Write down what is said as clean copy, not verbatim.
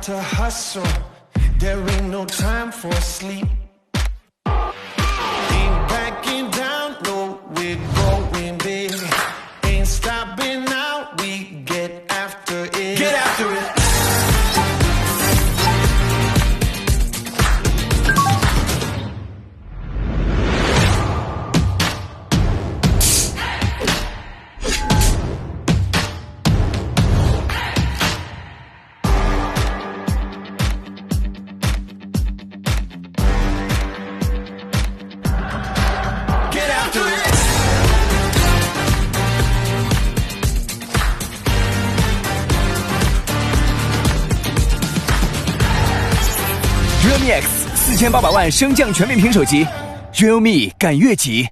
to hustle. There ain't no time for sleep. Ain't backing down, no, we're going big. Ain't stopping now, we get after it. Get after it. Realme X 4800万升降全面屏手机 ，Realme 赶越级。